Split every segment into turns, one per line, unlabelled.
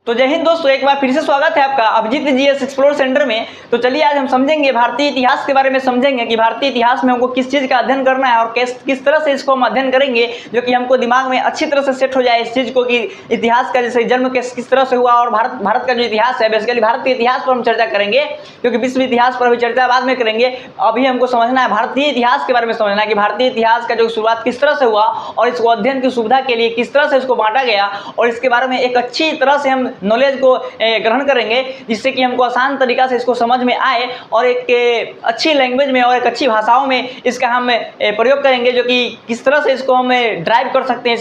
तो जय हिंद दोस्तों, एक बार फिर से स्वागत है आपका अभिजीत जीएस एक्सप्लोर सेंटर में। तो चलिए आज हम समझेंगे भारतीय इतिहास के बारे में, समझेंगे कि भारतीय इतिहास में हमको किस चीज़ का अध्ययन करना है और किस तरह से इसको हम अध्ययन करेंगे जो कि हमको दिमाग में अच्छी तरह से सेट हो जाए इस चीज़ को कि इतिहास का जैसे जन्म किस तरह से हुआ और भारत का जो इतिहास है, बेसिकली भारत के इतिहास पर हम चर्चा करेंगे क्योंकि विश्व इतिहास पर अभी चर्चा बाद में करेंगे। अभी हमको समझना है भारतीय इतिहास के बारे में, समझना है कि भारतीय इतिहास का जो शुरुआत किस तरह से हुआ और इसको अध्ययन की सुविधा के लिए किस तरह से इसको बांटा गया और इसके बारे में एक अच्छी तरह से हम नॉलेज को ग्रहण करेंगे जिससे कि हमको आसान तरीका से इसको समझ में आए और एक अच्छी लैंग्वेज में और एक अच्छी भाषाओं में इसका हम प्रयोग करेंगे जो कि किस तरह से इसको हम ड्राइव कर सकते हैं,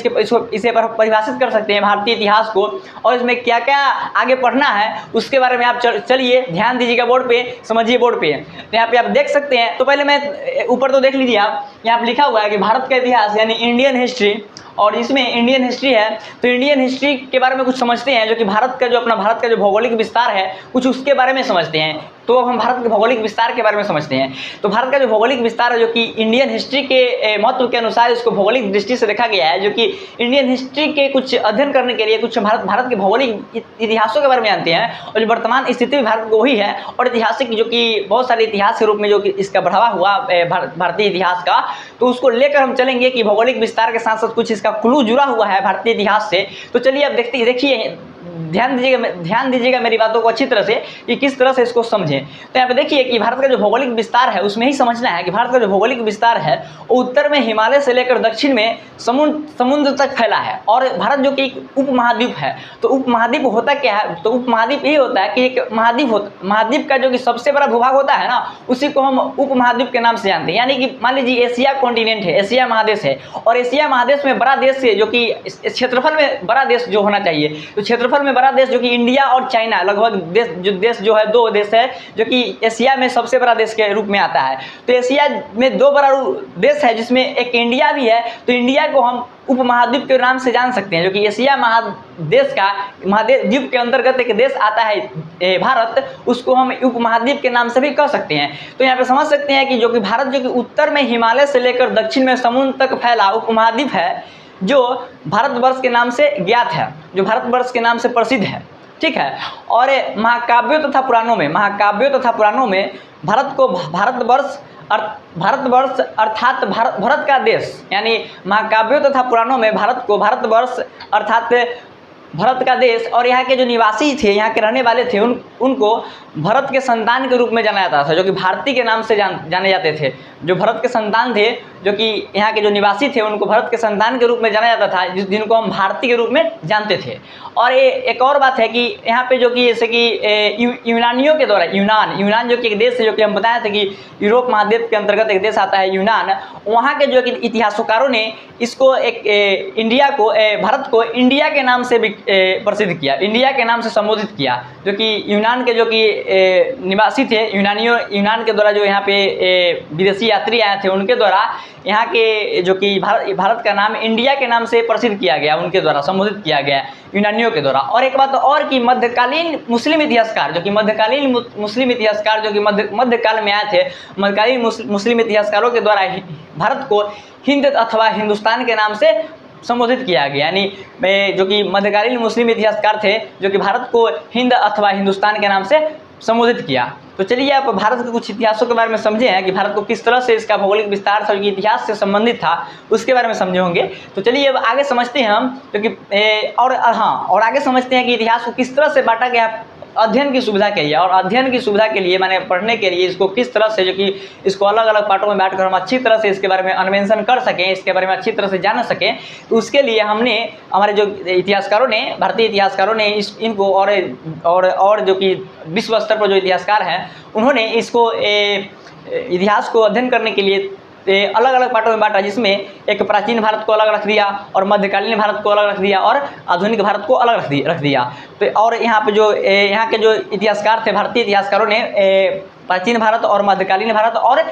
इसे परिभाषित कर सकते हैं भारतीय इतिहास को और इसमें क्या क्या आगे पढ़ना है उसके बारे में आप चलिए ध्यान दीजिएगा बोर्ड पे, समझिए बोर्ड पे। तो यहाँ पे आप देख सकते हैं। तो पहले मैं ऊपर तो देख लीजिए आप, यहाँ पे लिखा हुआ है कि भारत का इतिहास यानी इंडियन हिस्ट्री और इसमें इंडियन हिस्ट्री है। तो इंडियन हिस्ट्री के बारे में कुछ समझते हैं जो कि भारत का जो भौगोलिक विस्तार है कुछ उसके बारे में समझते हैं। तो अब हम भारत के भौगोलिक विस्तार के बारे में समझते हैं। तो भारत का जो भौगोलिक विस्तार है जो कि इंडियन हिस्ट्री के महत्व के अनुसार इसको भौगोलिक दृष्टि से देखा गया है, जो कि इंडियन हिस्ट्री के कुछ अध्ययन करने के लिए कुछ भारत के भौगोलिक इतिहासों के बारे में जानते हैं और जो वर्तमान स्थिति में भारत को वही है और ऐतिहासिक जो कि बहुत सारे इतिहास के रूप में जो कि इसका बढ़ावा हुआ भारतीय इतिहास का, तो उसको लेकर हम चलेंगे कि भौगोलिक विस्तार के साथ साथ कुछ इसका क्लू जुड़ा हुआ है भारतीय इतिहास से। तो चलिए अब देखिए ध्यान दीजिएगा मेरी बातों को अच्छी तरह से कि किस तरह से इसको समझें। तो यहाँ पे देखिए कि भारत का जो भौगोलिक विस्तार है उसमें ही समझना है कि भारत का जो भौगोलिक विस्तार है वो उत्तर में हिमालय से लेकर दक्षिण में समुद्र तक फैला है और भारत जो कि एक उपमहाद्वीप है। तो उपमहाद्वीप होता क्या है? तो उपमहाद्वीप यही होता है कि एक महाद्वीप का जो कि सबसे बड़ा भूभाग होता है ना, उसी को हम उपमहाद्वीप के नाम से जानते हैं। यानी कि मान लीजिए एशिया कॉन्टिनेंट है, एशिया महादेश है और एशिया महादेश में बड़ा देश है जो कि क्षेत्रफल में बड़ा देश जो होना चाहिए, तो क्षेत्रफल में बड़ा देश जो कि इंडिया और चाइना लगभग देश जो है दो देश है जो कि एशिया में सबसे बड़ा देश के रूप में आता है। तो एशिया में दो बड़ा देश है जिसमें एक इंडिया भी है। तो इंडिया को हम उपमहाद्वीप के नाम से जान सकते हैं जो कि एशिया महादेश का महाद्वीप के अंतर्गत एक देश आता है भारत, उसको हम उपमहाद्वीप के नाम से भी कह सकते हैं। तो यहाँ पे समझ सकते हैं कि जो कि भारत जो कि उत्तर में हिमालय से लेकर दक्षिण में समुद्र तक फैला उपमहाद्वीप है जो भारतवर्ष के नाम से ज्ञात है, जो भारतवर्ष के नाम से प्रसिद्ध है, ठीक है। और महाकाव्यों तथा पुराणों में भारतवर्ष अर्थात भारत का देश, यानी महाकाव्यों तथा पुराणों में भारत को भारतवर्ष अर्थात भारत का देश और यहाँ के जो निवासी थे, यहाँ के रहने वाले थे, उनको भरत के संतान के रूप में जाना जाता था, जो कि भारती के नाम से जाने जाते थे। जो भरत के संतान थे, जो कि यहाँ के जो निवासी थे, उनको भरत के संतान के रूप में जाना जाता था, जिनको हम भारती के रूप में जानते थे। और ये एक और बात है कि यहाँ पे जो कि जैसे कि यूनानियों के द्वारा यूनान जो कि एक देश है, जो कि हम बताए थे कि यूरोप महाद्वीप के अंतर्गत एक देश आता है यूनान, वहाँ के जो कि इतिहासकारों ने इसको भारत को इंडिया के नाम से भी प्रसिद्ध किया, इंडिया के नाम से संबोधित किया। जो कि यूनान के जो कि निवासी थे, यूनान के द्वारा जो यहाँ पे विदेशी यात्री आए थे उनके द्वारा यहाँ के जो कि भारत का नाम इंडिया के नाम से प्रसिद्ध किया गया, उनके द्वारा संबोधित किया गया यूनानियों के द्वारा। और एक बात और कि मध्यकालीन मुस्लिम इतिहासकार जो कि मध्यकाल में आए थे, मध्यकालीन मुस्लिम इतिहासकारों के द्वारा भारत को हिंद अथवा हिंदुस्तान के नाम से संबोधित किया गया। यानी जो कि मध्यकालीन मुस्लिम इतिहासकार थे जो कि भारत को हिंद अथवा हिंदुस्तान के नाम से संबोधित किया। तो चलिए आप भारत के कुछ इतिहासों के बारे में समझे हैं कि भारत को किस तरह से इसका भौगोलिक विस्तार था, इतिहास से संबंधित था, उसके बारे में समझे होंगे। तो चलिए अब आगे समझते हैं हम, क्योंकि और आगे समझते हैं कि इतिहास को किस तरह से बांटा गया अध्ययन की सुविधा के लिए। और अध्ययन की सुविधा के लिए माने पढ़ने के लिए इसको किस तरह से जो कि इसको अलग अलग पार्टों में बांटकर हम अच्छी तरह से इसके बारे में अन्वेषण कर सकें, इसके बारे में अच्छी तरह से जान सकें। तो उसके लिए हमने हमारे जो इतिहासकारों ने, भारतीय इतिहासकारों ने इनको और जो कि विश्व स्तर पर जो इतिहासकार हैं उन्होंने इसको इतिहास को अध्ययन करने के लिए अलग अलग पार्टों में बांटा, जिसमें एक प्राचीन भारत को अलग रख दिया और मध्यकालीन भारत को अलग रख दिया और आधुनिक भारत को अलग रख दिया। तो और यहाँ पे जो यहाँ के जो इतिहासकार थे, भारतीय इतिहासकारों ने प्राचीन भारत और मध्यकालीन भारत और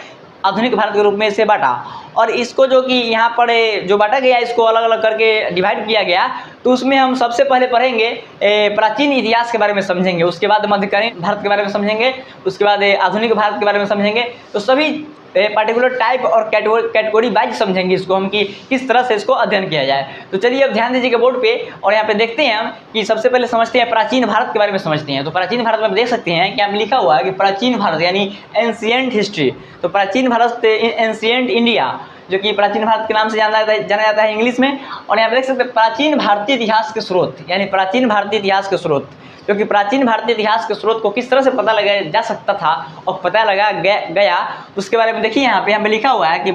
आधुनिक भारत के रूप में इसे बांटा। और इसको जो कि यहाँ पर जो बांटा गया, इसको अलग अलग करके डिवाइड किया गया। तो उसमें हम सबसे पहले पढ़ेंगे प्राचीन इतिहास के बारे में समझेंगे, उसके बाद मध्यकालीन भारत के बारे में समझेंगे, उसके बाद आधुनिक भारत के बारे में समझेंगे। तो सभी पार्टिकुलर टाइप और कैटेगरी वाइज समझेंगे इसको हम कि किस तरह से इसको अध्ययन किया जाए। तो चलिए अब ध्यान दीजिएगा बोर्ड पे, और यहाँ पे देखते हैं हम कि सबसे पहले समझते हैं प्राचीन भारत के बारे में समझते हैं। तो प्राचीन भारत में आप देख सकते हैं कि यहाँ लिखा हुआ है कि प्राचीन भारत यानी एंशिएंट हिस्ट्री। तो प्राचीन भारत एंशिएंट इंडिया, जो कि प्राचीन भारत के नाम से जाना जाता है इंग्लिश में। और यहाँ पे देख सकते हैं प्राचीन भारतीय इतिहास के स्रोत, यानी प्राचीन भारतीय इतिहास के स्रोत, क्योंकि प्राचीन भारतीय इतिहास के स्रोत को किस तरह से पता लगाया जा सकता था और पता लगा गया उसके बारे में देखिए यहाँ पे लिखा हुआ है कि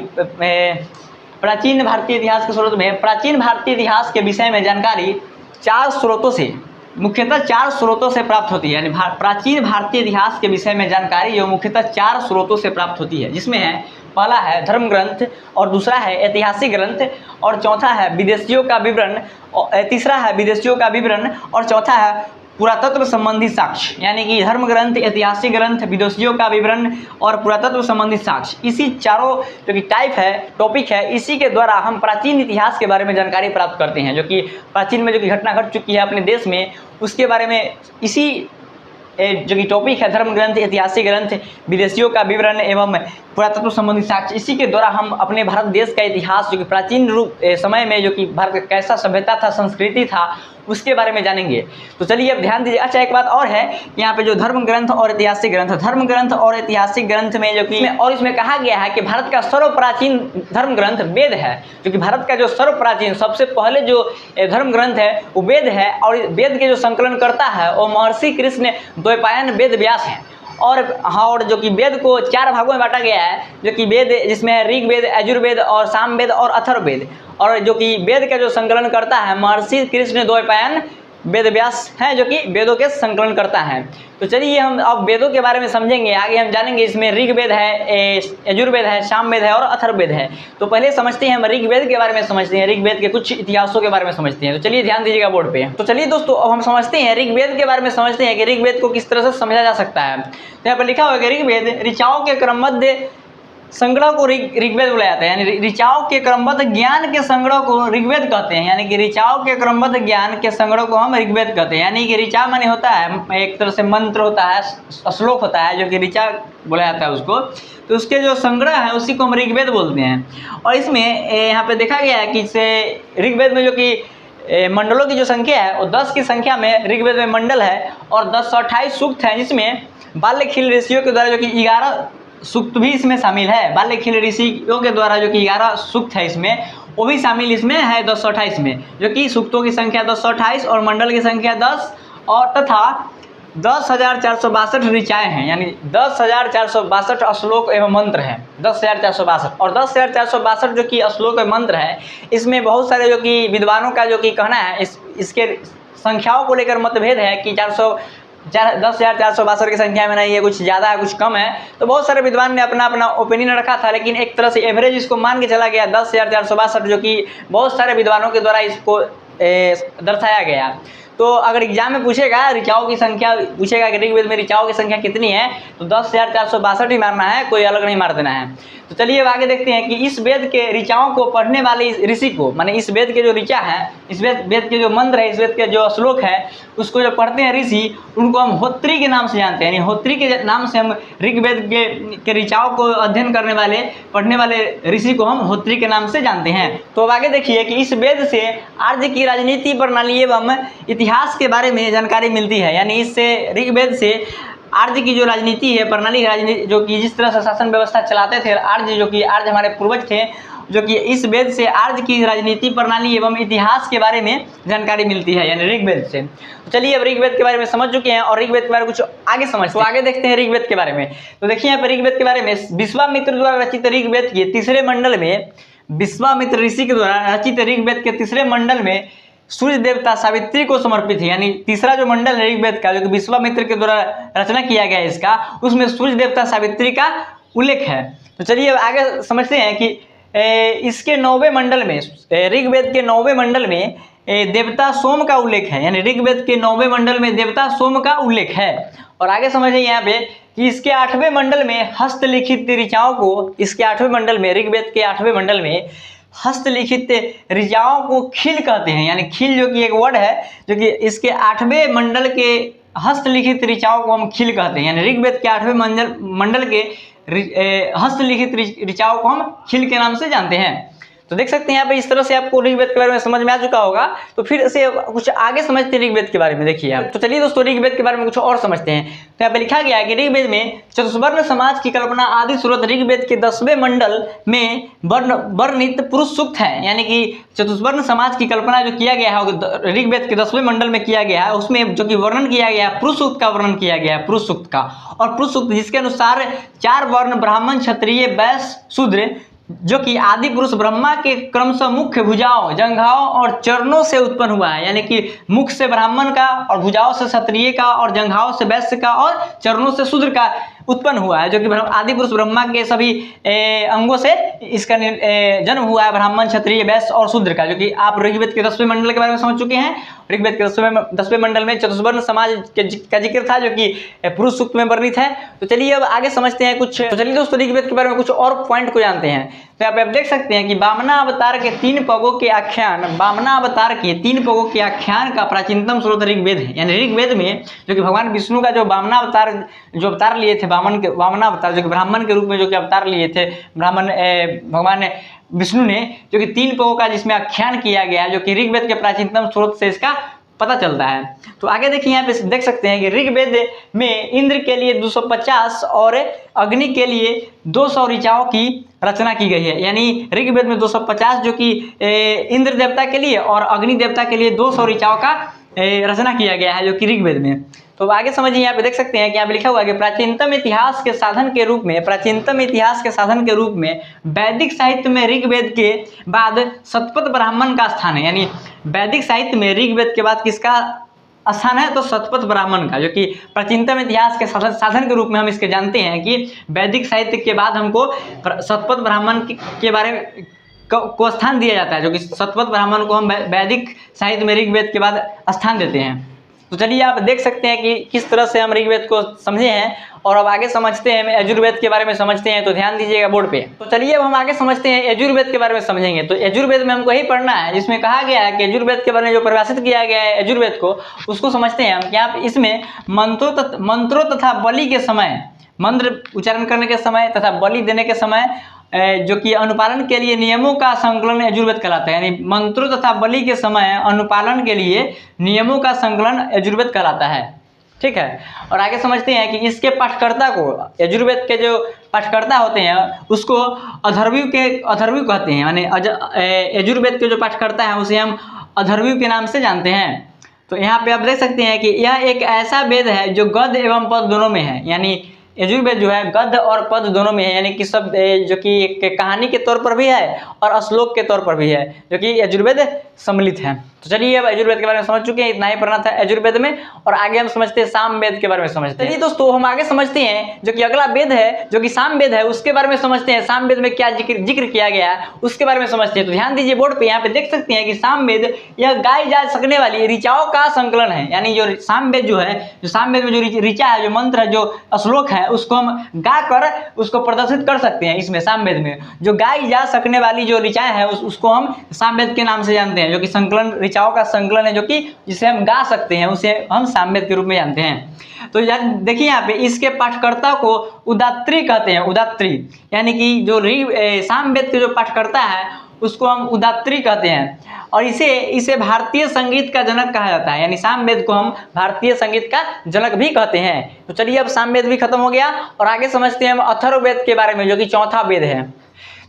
प्राचीन भारतीय इतिहास के स्रोत में प्राचीन भारतीय इतिहास के विषय में जानकारी 4 स्रोतों से, मुख्यतः 4 स्रोतों से प्राप्त होती है। यानी प्राचीन भारतीय इतिहास के विषय में जानकारी जो मुख्यतः 4 स्रोतों से प्राप्त होती है, जिसमें है पहला है धर्म ग्रंथ, और दूसरा है ऐतिहासिक ग्रंथ, और चौथा है विदेशियों का विवरण, तीसरा है विदेशियों का विवरण, और चौथा है पुरातत्व संबंधी साक्ष्य। यानी कि धर्म ग्रंथ, ऐतिहासिक ग्रंथ, विदेशियों का विवरण और पुरातत्व संबंधी साक्ष्य, इसी चारों जो कि टाइप है, टॉपिक है, इसी के द्वारा हम प्राचीन इतिहास के बारे में जानकारी प्राप्त करते हैं। जो कि प्राचीन में जो कि घटना घट चुकी है अपने देश में, उसके बारे में इसी जो कि टॉपिक है धर्म ग्रंथ, ऐतिहासिक ग्रंथ, विदेशियों का विवरण एवं पुरातत्व संबंधी साक्ष्य, इसी के द्वारा हम अपने भारत देश का इतिहास जो कि प्राचीन रूप समय में जो कि भारत का कैसा सभ्यता था, संस्कृति था, उसके बारे में जानेंगे। तो चलिए अब ध्यान दीजिए। अच्छा, एक बात और है कि यहाँ पे जो धर्म ग्रंथ और ऐतिहासिक ग्रंथ, धर्म ग्रंथ और ऐतिहासिक ग्रंथ में जो कि इसमें कहा गया है कि भारत का सर्वप्राचीन धर्म ग्रंथ वेद है। जो कि भारत का जो सर्वप्राचीन सबसे पहले जो धर्म ग्रंथ है वो वेद है, और वेद के जो संकलन करता है वो महर्षि कृष्ण द्वैपायन वेद व्यास है। और जो कि वेद को 4 भागों में बांटा गया है, जो कि वेद जिसमें है ऋग्वेद, यजुर्वेद और सामवेद और अथर्ववेद। और जो कि वेद का जो संकलन करता है महर्षि कृष्ण द्वैपायन वेद व्यास है, जो कि वेदों के संकलन करता है। तो चलिए हम अब वेदों के बारे में समझेंगे, आगे हम जानेंगे। इसमें ऋग्वेद है, यजुर्वेद है, सामवेद है और अथर्ववेद है। तो पहले समझते हैं हम ऋग्वेद के बारे में, समझते हैं ऋग्वेद के कुछ इतिहासों के बारे में समझते हैं। तो चलिए ध्यान दीजिएगा बोर्ड पे। तो चलिए दोस्तों अब हम समझते हैं ऋग्वेद के बारे में, समझते हैं कि ऋग्वेद को किस तरह से समझा जा सकता है। तो यहाँ पर लिखा हुआ है कि ऋग्वेद ऋचाओं के क्रमबद्ध संग्रह को ऋग्वेद बुलाया जाता है। यानी ऋचाओं के क्रमबद्ध ज्ञान के संग्रह को ऋग्वेद कहते हैं। यानी कि ऋचाओं के क्रमबद्ध ज्ञान के संग्रह को हम ऋग्वेद कहते हैं। यानी कि ऋचा माने होता है एक तरह से मंत्र होता है, श्लोक होता है, जो कि ऋचा बोला जाता है उसको। तो उसके जो संग्रह है उसी को हम ऋग्वेद बोलते हैं। और इसमें यहाँ पे देखा गया है कि इसे ऋग्वेद में जो कि मंडलों की जो संख्या है वो 10 की संख्या में ऋग्वेद में मंडल है, और 1028 सूक्त हैं, जिसमें बाल्यखिल ऋषियों के द्वारा जो कि 11 सूक्त भी इसमें शामिल है। बाल्यखिल ऋषियों के द्वारा जो कि 11 सूक्त है इसमें, वो भी शामिल इसमें है 1028 में, जो कि सूक्तों की संख्या 1028 और मंडल की संख्या 10 और तथा 10,462 ऋचाएँ हैं। यानी 10,462 श्लोक एवं मंत्र हैं, 10,462। और 10,462 जो कि श्लोक एवं मंत्र है, इसमें बहुत सारे जो कि विद्वानों का जो कि कहना है, इसके संख्याओं को लेकर मतभेद है कि 10,462 की संख्या में नहीं है, कुछ ज़्यादा है, कुछ कम है। तो बहुत सारे विद्वान ने अपना अपना ओपिनियन रखा था, लेकिन एक तरह से एवरेज इसको मान के चला गया 10,462, जो कि बहुत सारे विद्वानों के द्वारा इसको दर्शाया गया। तो अगर एग्जाम में पूछेगा ऋचाओं की संख्या, पूछेगा कि ऋग्वेद में ऋचाओं की संख्या कितनी है, तो 10,462 ही मारना है, कोई अलग नहीं मार देना है। तो चलिए अब आगे देखते हैं कि इस वेद के ऋचाओं को पढ़ने वाले ऋषि को, माने इस वेद के जो ऋचा है, इस वेद के जो मंत्र है, इस वेद के जो श्लोक है, उसको जो पढ़ते हैं ऋषि, उनको हम होत्री के नाम से जानते हैं। यानी होत्री के नाम से हम ऋग्वेद के ऋचाओं को अध्ययन करने वाले, पढ़ने वाले ऋषि को हम होत्री के नाम से जानते हैं। तो अब आगे देखिए कि इस वेद से आर्य की राजनीति प्रणाली एवं इतिहास के बारे में जानकारी मिलती है। यानी इससे ऋग्वेद से आर्य की जो राजनीति है, प्रणाली राजनीति, जो कि जिस तरह से शासन व्यवस्था चलाते थे आर्य, जो कि आर्य हमारे पूर्वज थे, जो कि इस वेद से आर्य की राजनीति प्रणाली एवं इतिहास के बारे में जानकारी मिलती है, यानी ऋग्वेद से। तो चलिए अब ऋग्वेद के बारे में समझ चुके हैं और ऋग्वेद के बारे में कुछ आगे समझते हैं। तो आगे देखते हैं ऋग्वेद के बारे में। तो देखिए यहाँ पर ऋग्वेद के बारे में, विश्वामित्र द्वारा रचित ऋग्वेद के तीसरे मंडल में, विश्वामित्र ऋषि के द्वारा रचित ऋग्वेद के तीसरे मंडल में सूर्य देवता सावित्री को समर्पित है। यानी तीसरा जो मंडल है ऋग्वेद का, जो कि विश्वामित्र के द्वारा रचना किया गया है इसका, उसमें सूर्य देवता सावित्री का उल्लेख है। तो चलिए अब आगे समझते हैं कि इसके 9वें मंडल में, ऋग्वेद के 9वें मंडल में देवता सोम का उल्लेख है। यानी ऋग्वेद के 9वें मंडल में देवता सोम का उल्लेख है। और आगे समझिए यहाँ पे कि इसके 8वें मंडल में हस्तलिखित ऋचाओं को, इसके 8वें मंडल में, ऋग्वेद के 8वें मंडल में हस्तलिखित ऋचाओं को खिल कहते हैं। यानी खिल जो कि एक वर्ड है, जो कि इसके 8वें मंडल के हस्तलिखित ऋचाओं को हम खिल कहते हैं। यानी ऋग्वेद के 8वें मंडल के हस्तलिखित ऋचाओं को हम खिल के नाम से जानते हैं। तो देख सकते हैं यहाँ पे इस तरह से आपको ऋग्वेद के बारे में समझ में आ चुका होगा। तो फिर से कुछ आगे समझते हैं ऋग्वेद के बारे में। देखिए आप, तो चलिए दोस्तों ऋग्वेद के बारे में कुछ और समझते हैं। तो यहाँ पे लिखा गया है कि ऋग्वेद में चतुष्वर्ण समाज की कल्पना आदि सूरत ऋग्वेद के 10वें मंडल में वर्णित पुरुष सूक्त है। यानी कि चतुष्वर्ण समाज की कल्पना जो किया गया है ऋग्वेद के 10वें मंडल में किया गया है, उसमें जो कि वर्णन किया गया है पुरुष सूक्त का वर्णन किया गया है, पुरुष सूक्त का। और पुरुष सूक्त जिसके अनुसार 4 वर्ण ब्राह्मण, क्षत्रिय, वैश्य, शूद्र, जो कि आदि पुरुष ब्रह्मा के क्रमशः मुख्य, भुजाओं, जंघाओं और चरणों से उत्पन्न हुआ है। यानी कि मुख से ब्राह्मण का और भुजाओं से क्षत्रिय का और जंघाओं से वैश्य का और चरणों से शूद्र का उत्पन्न हुआ है, जो कि आदि पुरुष ब्रह्मा के सभी अंगों से इसका जन्म हुआ है, ब्राह्मण, क्षत्रिय, वैश्य और शूद्र का। जो कि आप ऋग्वेद के 10वें मंडल के बारे में समझ चुके हैं। ऋग्वेद के 10वें मंडल में चतुष्वर्ण समाज का जिक्र था, जो कि पुरुष सूक्त में वर्णित है। तो चलिए अब आगे समझते हैं कुछ। तो चलिए दोस्तों ऋग्वेद के बारे में कुछ और पॉइंट को जानते हैं। तो यहाँ पे आप देख सकते हैं कि वामना अवतार के 3 पगों के आख्यान, वामना अवतार के 3 पगों के आख्यान का प्राचीनतम स्रोत ऋग्वेद है। यानी ऋग्वेद में जो कि भगवान विष्णु का जो वामना अवतार जो अवतार लिए थे, वामना अवतार जो कि ब्राह्मण के रूप में जो कि अवतार लिए थे भगवान विष्णु ने, जो कि 3 पगों का जिसमें आख्यान किया गया है, जो कि ऋग्वेद के प्राचीनतम स्रोत से इसका पता चलता है। तो आगे देखिए यहाँ पे देख सकते हैं कि ऋग्वेद में इंद्र के लिए 250 और अग्नि के लिए 200 ऋचाओं की रचना की गई है। यानी ऋग्वेद में 250 जो कि इंद्र देवता के लिए और अग्नि देवता के लिए 200 ऋचाओं का रचना किया गया है, जो कि ऋग्वेद में। तो आगे समझिए, यहाँ पे देख सकते हैं कि यहाँ पे लिखा हुआ है कि प्राचीनतम इतिहास के साधन के रूप में वैदिक साहित्य में ऋग्वेद के बाद शतपथ ब्राह्मण का स्थान है। यानी वैदिक साहित्य में ऋग्वेद के बाद किसका स्थान है? तो शतपथ ब्राह्मण का, जो कि प्राचीनतम इतिहास के साधन के रूप में हम इसके जानते हैं कि वैदिक साहित्य के बाद हमको शतपथ ब्राह्मण के बारे में को स्थान दिया जाता है, जो कि शतपथ ब्राह्मण को हम वैदिक साहित्य में ऋग्वेद के बाद स्थान देते हैं। तो चलिए आप देख सकते हैं कि किस तरह से हम ऋग्वेद को समझे हैं। और अब आगे समझते हैं यजुर्वेद के बारे में समझते हैं। तो ध्यान दीजिएगा बोर्ड पे। तो चलिए अब हम आगे समझते हैं यजुर्वेद के बारे में समझेंगे। तो यजुर्वेद में हमको यही पढ़ना है जिसमें कहा गया है कि यजुर्वेद के बारे में जो परिभाषित किया गया है यजुर्वेद को, उसको समझते हैं हम कि आप इसमें मंत्रों तथा बलि के समय, मंत्र उच्चारण करने के समय तथा बलि देने के समय जो कि अनुपालन के लिए नियमों का संकलन यजुर्वेद कहलाता है। यानी मंत्रों तथा बलि के समय अनुपालन के लिए नियमों का संकलन यजुर्वेद कहलाता है। ठीक है। और आगे समझते हैं कि इसके पाठकर्ता को, यजुर्वेद के जो पाठकर्ता होते हैं उसको अथर्वयु कहते हैं। यानी यजुर्वेद के जो पाठकर्ता है उसे हम अथर्वयु के नाम से जानते हैं। तो यहाँ पे आप देख सकते हैं कि यह एक ऐसा वेद है जो गद्य एवं पद दोनों में है। यानी यजुर्वेद जो है गद्य और पद दोनों में है। यानी कि सब जो कि एक कहानी के तौर पर भी है और श्लोक के तौर पर भी है, जो कि यजुर्वेद सम्मिलित है। तो चलिए अब यजुर्वेद के बारे में समझ चुके हैं, इतना ही पढ़ना था यजुर्वेद में। और आगे हम समझते हैं सामवेद के बारे में समझते हैं। चलिए दोस्तों हम आगे समझते हैं जो कि अगला वेद है, जो कि सामवेद है, उसके बारे में समझते हैं। सामवेद में क्या जिक्र किया गया है उसके बारे में समझते हैं। तो ध्यान दीजिए बोर्ड पे, यहाँ पे देख सकते हैं कि सामवेद यह गाई जा सकने वाली ऋचाओं का संकलन है। यानी जो सामवेद जो है, जो सामवेद में जो ऋचा है, जो मंत्र है, जो श्लोक है, उसको हम गा कर उसको प्रदर्शित कर सकते हैं। इसमें सामवेद में जो गाई जा सकने वाली जो ऋचाएं है उसको हम सामवेद के नाम से जानते हैं, जो कि संकलन ऋचाओं का संकलन है, जो कि जिसे हम गा सकते हैं उसे हम सामवेद के रूप में जानते हैं। तो देखिए यहाँ पे इसके पाठकर्ता को उदात्री कहते हैं। उदात्री यानी कि जो सामवेद के जो पाठकर्ता है उसको हम उदात्री कहते हैं। और इसे भारतीय संगीत का जनक कहा जाता है। यानी सामवेद को हम भारतीय संगीत का जनक भी कहते हैं। तो चलिए अब सामवेद भी खत्म हो गया और आगे समझते हैं हम अथर्ववेद के बारे में, जो कि चौथा वेद है।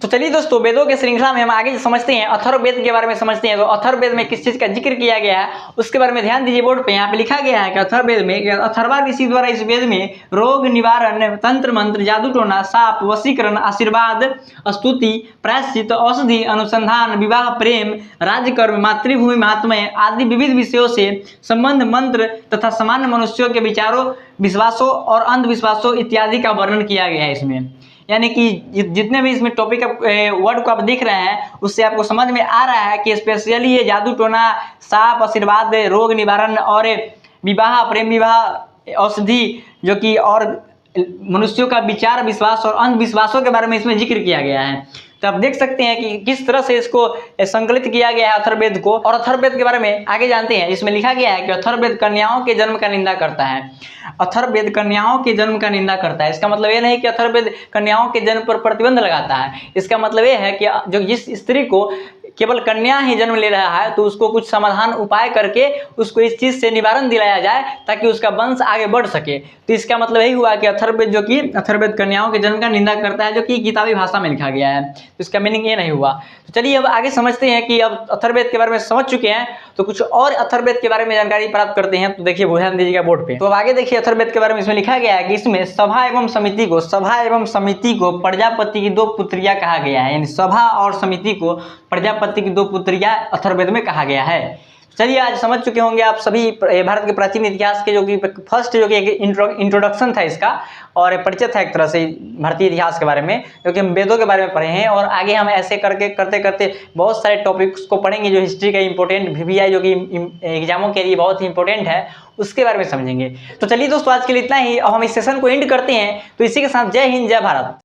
तो चलिए दोस्तों वेदों के श्रृंखला में हम आगे समझते हैं, अथर्ववेद के बारे में समझते हैं। तो अथर्ववेद में किस चीज का जिक्र किया गया है उसके बारे में ध्यान दीजिए बोर्ड पे। यहाँ पे लिखा गया है कि अथर्ववेद में अथर्वा ऋषि द्वारा इस वेद में रोग निवारण, तंत्र मंत्र, जादू टोना, साप, वशीकरण, आशीर्वाद, स्तुति, प्रायश्चित, औषधि, अनुसंधान, विवाह, प्रेम, राज्यकर्म, मातृभूमि महात्म्य आदि विविध विषयों से संबंध मंत्र तथा सामान्य मनुष्यों के विचारों, विश्वासों और अंधविश्वासों इत्यादि का वर्णन किया गया है इसमें। यानी कि जितने भी इसमें टॉपिक वर्ड को आप देख रहे हैं उससे आपको समझ में आ रहा है कि स्पेशली ये जादू टोना, साप, आशीर्वाद, रोग निवारण और विवाह, प्रेम विवाह, औषधि, जो कि और मनुष्यों का विचार, विश्वास और अंधविश्वासों के बारे में इसमें जिक्र किया गया है। तो आप देख सकते हैं कि किस तरह से इसको संकलित किया गया है अथर्ववेद को। और अथर्ववेद के बारे में आगे जानते हैं। इसमें लिखा गया है कि अथर्ववेद कन्याओं के जन्म का निंदा करता है। अथर्ववेद कन्याओं के जन्म का निंदा करता है। इसका मतलब ये नहीं कि अथर्ववेद कन्याओं के जन्म पर प्रतिबंध लगाता है। इसका मतलब ये है कि जो जिस स्त्री को केवल कन्या ही जन्म ले रहा है तो उसको कुछ समाधान उपाय करके उसको इस चीज से निवारण दिलाया जाए ताकि उसका वंश आगे बढ़ सके। तो इसका मतलब यही हुआ कि अथर्ववेद जो कि अथर्ववेद कन्याओं के जन्म का निंदा करता है, जो कि किताबी भाषा में लिखा गया है। तो इसका मीनिंग ये नहीं हुआ। तो चलिए अब आगे समझते हैं कि अब अथर्ववेद के बारे में समझ चुके हैं तो कुछ और अथर्ववेद के बारे में जानकारी प्राप्त करते हैं। तो देखिए ध्यान दीजिएगा बोर्ड पे। तो अब आगे देखिए अथर्ववेद के बारे में इसमें लिखा गया है कि इसमें सभा एवं समिति को प्रजापति की 2 पुत्रियां कहा गया है। यानी सभा और समिति को प्रजापति की 2 पुत्रियां अथर्ववेद में कहा गया है। चलिए आज समझ चुके होंगे आप सभी भारत के प्राचीन इतिहास के जो कि फर्स्ट जो कि एक इंट्रोडक्शन था इसका और परिचय था एक तरह से भारतीय इतिहास के बारे में, क्योंकि हम वेदों के बारे में पढ़े हैं। और आगे हम ऐसे करके करते करते बहुत सारे टॉपिक्स को पढ़ेंगे जो हिस्ट्री का इंपॉर्टेंट VVI जो कि एग्जामों के लिए बहुत ही इंपॉर्टेंट है, उसके बारे में समझेंगे। तो चलिए दोस्तों आज के लिए इतना ही। अब हम इस सेशन को एंड करते हैं। तो इसी के साथ जय हिंद जय भारत।